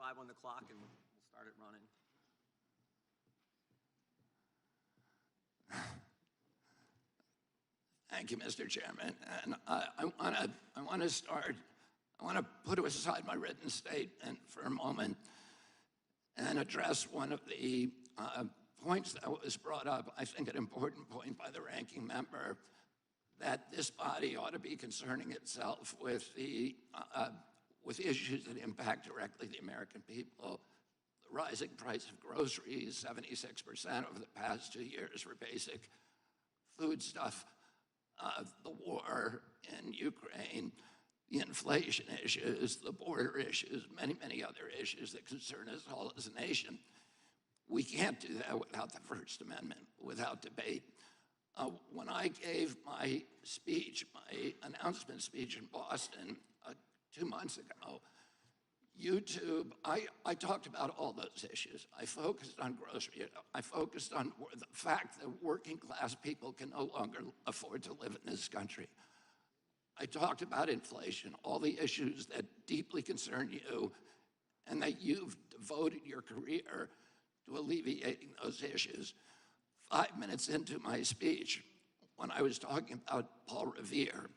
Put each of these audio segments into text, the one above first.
5 on the clock and we'll start it running. Thank you, Mr. Chairman. And I want to put aside my written statement for a moment and address one of the points that was brought up, I think an important point by the ranking member, that this body ought to be concerning itself with issues that impact directly the American people. The rising price of groceries, 76% over the past 2 years for basic food stuff, the war in Ukraine, the inflation issues, the border issues, many, many other issues that concern us all as a nation. We can't do that without the First Amendment, without debate. When I gave my speech, my announcement speech in Boston 2 months ago, YouTube, I talked about all those issues. I focused on grocery. I focused on the fact that working class people can no longer afford to live in this country. I talked about inflation, all the issues that deeply concern you, and that you've devoted your career to alleviating those issues. 5 minutes into my speech, when I was talking about Paul Revere,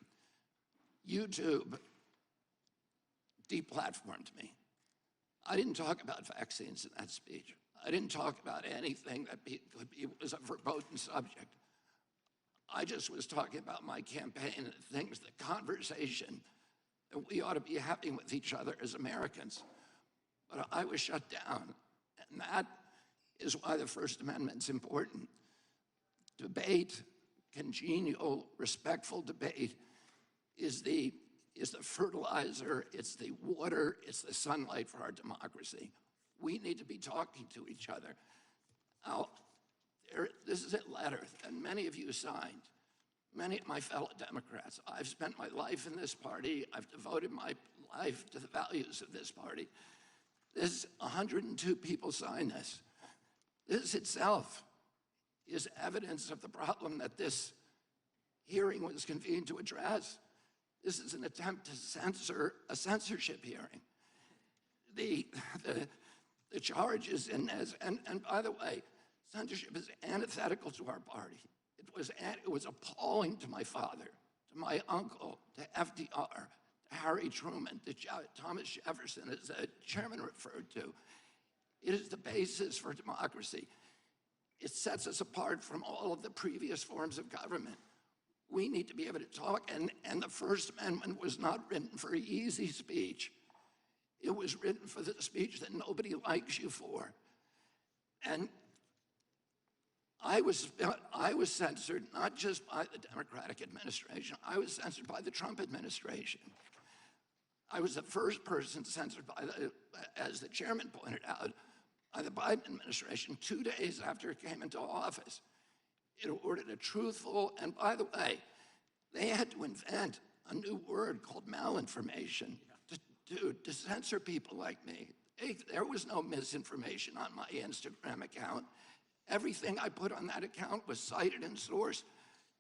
YouTube deplatformed me. I didn't talk about vaccines in that speech. I didn't talk about anything that was a verboten subject. I just was talking about my campaign and things, the conversation that we ought to be having with each other as Americans. But I was shut down, and that is why the First Amendment's important. Debate, congenial, respectful debate is the fertilizer, it's the water, it's the sunlight for our democracy. We need to be talking to each other. Now, this is a letter that many of you signed, many of my fellow Democrats. I've spent my life in this party. I've devoted my life to the values of this party. 102 people signed this. This itself is evidence of the problem that this hearing was convened to address. This is an attempt to censor a censorship hearing. The charges in this, and by the way, censorship is antithetical to our party. It was appalling to my father, to my uncle, to FDR, to Harry Truman, to Thomas Jefferson, as the chairman referred to. It is the basis for democracy. It sets us apart from all of the previous forms of government. We need to be able to talk, and the First Amendment was not written for easy speech. It was written for the speech that nobody likes you for. And I was censored not just by the Democratic administration, I was censored by the Trump administration. I was the first person censored by as the chairman pointed out, by the Biden administration 2 days after it came into office. It ordered a truthful, and by the way, they had to invent a new word called malinformation to censor people like me. There was no misinformation on my Instagram account. Everything I put on that account was cited and sourced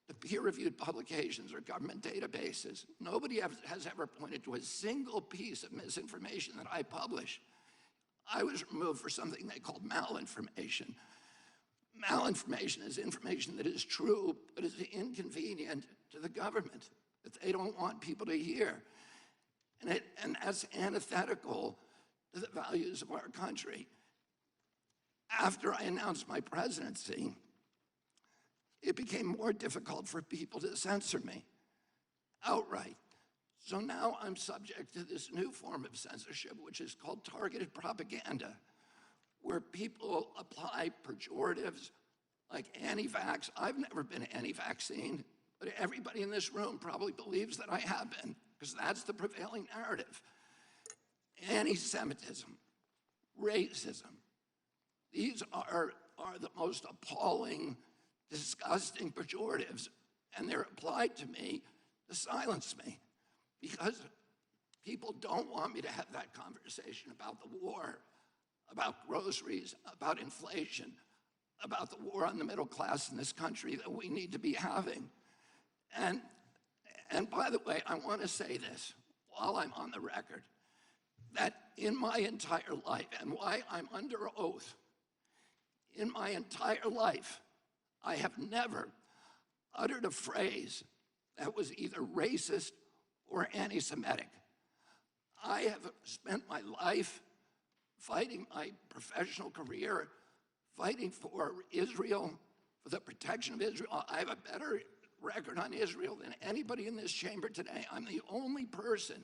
to peer-reviewed publications or government databases. Nobody has ever pointed to a single piece of misinformation that I published. I was removed for something they called malinformation. Malinformation is information that is true, but is inconvenient to the government, that they don't want people to hear. And that's antithetical to the values of our country. After I announced my presidency, it became more difficult for people to censor me outright. So now I'm subject to this new form of censorship, which is called targeted propaganda, where people apply pejoratives like anti-vax. I've never been anti-vaccine, but everybody in this room probably believes that I have been, because that's the prevailing narrative. Anti-Semitism, racism, these are the most appalling, disgusting pejoratives, and they're applied to me to silence me, because people don't want me to have that conversation about the war, about groceries, about inflation, about the war on the middle class in this country that we need to be having. And by the way, I want to say this while I'm on the record, that in my entire life, and why I'm under oath, in my entire life, I have never uttered a phrase that was either racist or anti-Semitic. I have spent my life fighting my professional career, fighting for Israel, for the protection of Israel. I have a better record on Israel than anybody in this chamber today. I'm the only person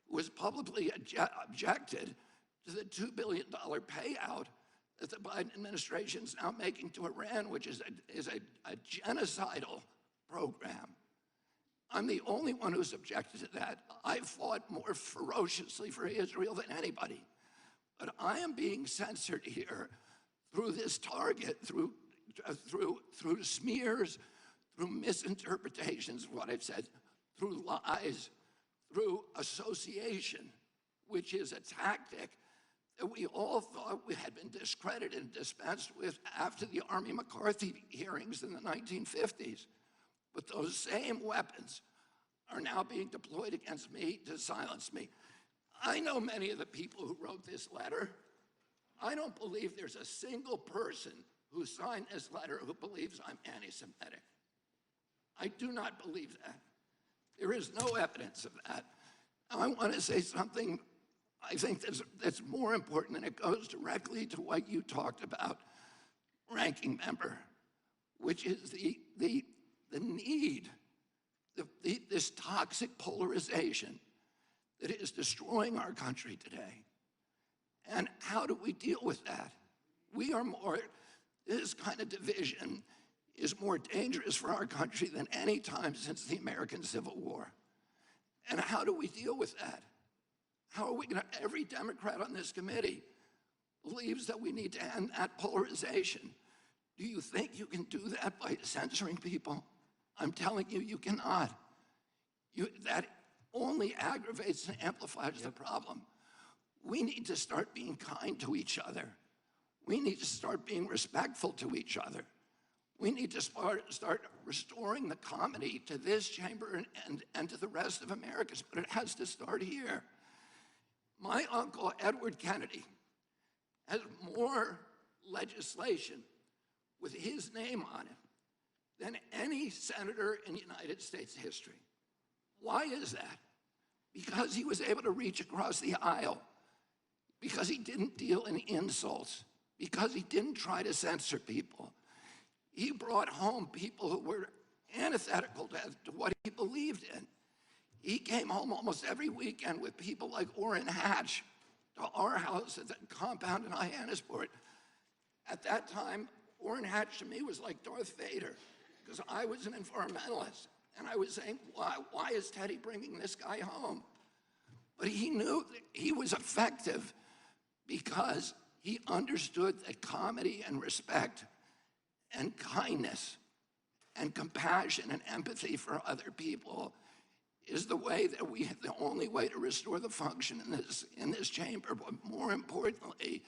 who has publicly objected to the $2 billion payout that the Biden administration is now making to Iran, which is a genocidal program. I'm the only one who's objected to that. I've fought more ferociously for Israel than anybody. But I am being censored here through this target, through smears, through misinterpretations of what I've said, through lies, through association, which is a tactic that we all thought we had been discredited and dispensed with after the Army McCarthy hearings in the 1950s. But those same weapons are now being deployed against me to silence me. I know many of the people who wrote this letter. I don't believe there's a single person who signed this letter who believes I'm anti-Semitic. I do not believe that. There is no evidence of that. I want to say something I think that's more important, and it goes directly to what you talked about, ranking member, which is the need, this toxic polarization that is destroying our country today. And how do we deal with that? This kind of division is more dangerous for our country than any time since the American Civil War. And how do we deal with that? How are we going to, every Democrat on this committee believes that we need to end that polarization. Do you think you can do that by censoring people? I'm telling you, you cannot. That only aggravates and amplifies the problem. We need to start being kind to each other. We need to start being respectful to each other. We need to start restoring the comedy to this chamber and to the rest of America, but it has to start here. My uncle, Edward Kennedy, has more legislation with his name on it than any senator in United States history. Why is that? Because he was able to reach across the aisle, because he didn't deal in insults, because he didn't try to censor people. He brought home people who were antithetical to what he believed in. He came home almost every weekend with people like Orrin Hatch to our house at the compound in Hyannisport. At that time, Orrin Hatch to me was like Darth Vader, because I was an environmentalist. And I was saying, why is Teddy bringing this guy home? But he knew that he was effective because he understood that comedy and respect and kindness and compassion and empathy for other people is the only way to restore the function in this chamber. But more importantly,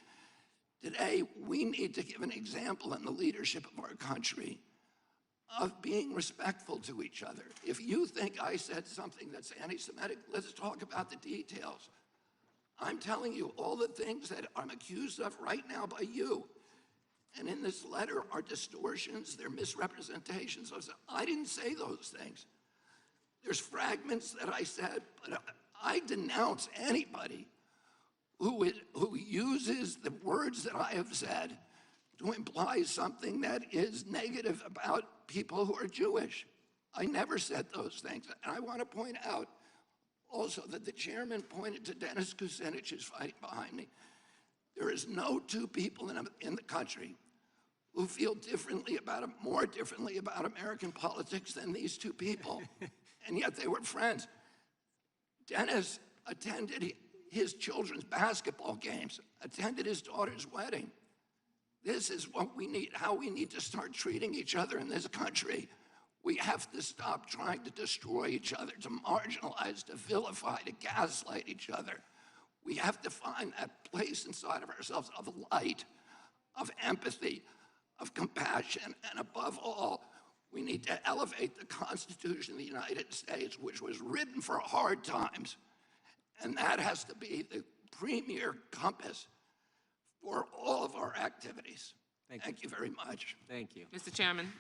today we need to give an example in the leadership of our country of being respectful to each other. If you think I said something that's anti-Semitic, let's talk about the details. I'm telling you all the things that I'm accused of right now by you. And in this letter are distortions, they're misrepresentations. I didn't say those things. There's fragments that I said, but I denounce anybody who uses the words that I have said to imply something that is negative about people who are Jewish. I never said those things. And I want to point out also that the chairman pointed to Dennis Kucinich, who's fighting behind me. There is no two people in the country who feel more differently about American politics than these two people. And yet they were friends. Dennis attended his children's basketball games, attended his daughter's wedding. This is what we need, how we need to start treating each other in this country. We have to stop trying to destroy each other, to marginalize, to vilify, to gaslight each other. We have to find that place inside of ourselves of light, of empathy, of compassion, and above all, we need to elevate the Constitution of the United States, which was written for hard times. And that has to be the premier compass for all of our activities. Thank you. Thank you very much. Thank you. Mr. Chairman.